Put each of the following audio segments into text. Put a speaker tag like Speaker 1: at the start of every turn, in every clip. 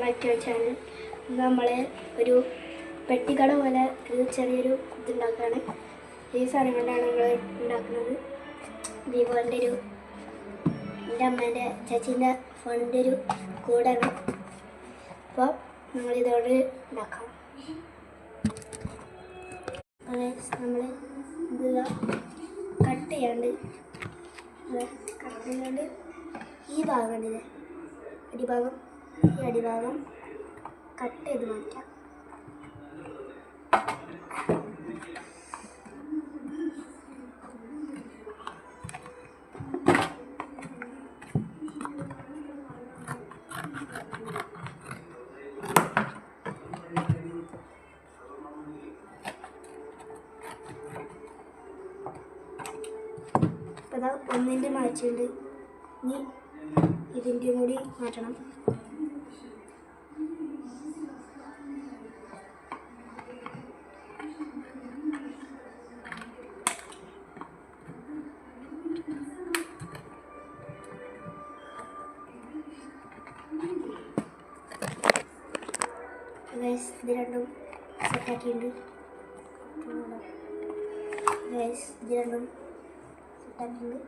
Speaker 1: മറ്റൊരു ചാനൽ നമ്മൾ ഒരു പെട്ടിക്കട പോലെ ഒരു ചെറിയൊരു ഇതുണ്ടാക്കുകയാണ്. ഈ സാധനം കൊണ്ടാണ് നമ്മൾ ഉണ്ടാക്കുന്നത്. ദീപോളിൻ്റെ എൻ്റെ അമ്മേൻ്റെ ചേച്ചീൻ്റെ ഫോണിൻ്റെ കൂടാണ്. അപ്പോൾ നമ്മളിതോട് ഉണ്ടാക്കാം. നമ്മൾ ഇത് കട്ട് ചെയ്യാണ്ട് ഈ ഭാഗം കണ്ടില്ലേ, ഈ അടിഭാഗം കട്ട് ചെയ്ത് മാറ്റാം. അപ്പോൾ അതാ ഒന്നിൻ്റെ മാറ്റിയുണ്ട്. ഇനി ഇതിൻ്റെ കൂടി മാറ്റണം. ഇത് രണ്ടും സെറ്റാക്കിയിട്ടുണ്ട്. ഇത് രണ്ടും സെറ്റാക്കിയിട്ടുണ്ട്.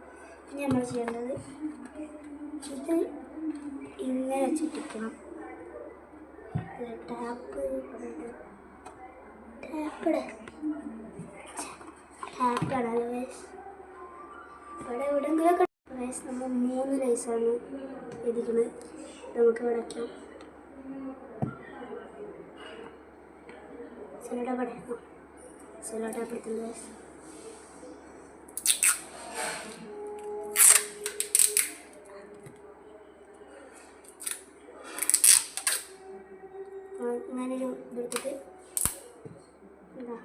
Speaker 1: ഇനി നമ്മൾ ചെയ്യേണ്ടത് ഇത് ഇങ്ങനെ വെച്ചിട്ടിരിക്കണം. ടാപ്പാണല്ലോ ഇവിടെ എവിടെയെങ്കിലൊക്കെ. നമ്മൾ 3 ലൈസാണ് എഴുതിക്കുന്നത്. നമുക്ക് ഇവിടെ വയ്ക്കാം. സെലോ ടാപ്പ് എടുക്കുന്നത്. ഞാനൊരു ഇതെടുത്തിട്ട് എന്താ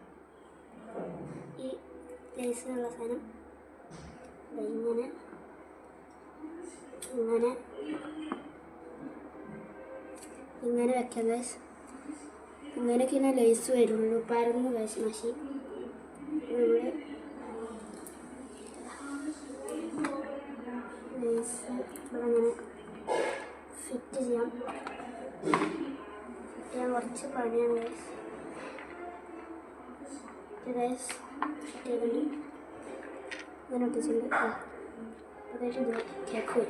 Speaker 1: ഈ ലേസിനുള്ള സാധനം ഇങ്ങനെ ഇങ്ങനെ ഇങ്ങനെ വെക്കാം ഗൈസ്. ഇങ്ങനെയൊക്കെ ഇങ്ങനെ ലേസ് വരുള്ളൂ. പരന്ന് ഗൈസ് മഷി നമ്മൾ ലേസ് ഇവിടെ അങ്ങനെ ഫിറ്റ് ചെയ്യാം. കുറച്ച് പണിയാണ് ഗൈസ്. ടേബിളിൽ ഇങ്ങനെ ഒട്ടിച്ചിട്ടുണ്ട്. അതായത് ഇത് കേക്ക്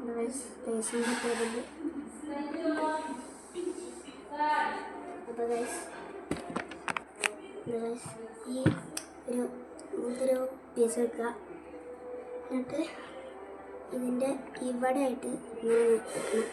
Speaker 1: ഗൈസ് ലേസിൻ്റെ ടേബിളിൽ. അപ്പോൾ ഗൈസ് ഈ ഒരു പീസ് വെക്കുക. എന്നിട്ട് ഇതിൻ്റെ ഇവിടെ ആയിട്ട് ഇങ്ങനെ വെക്കണം.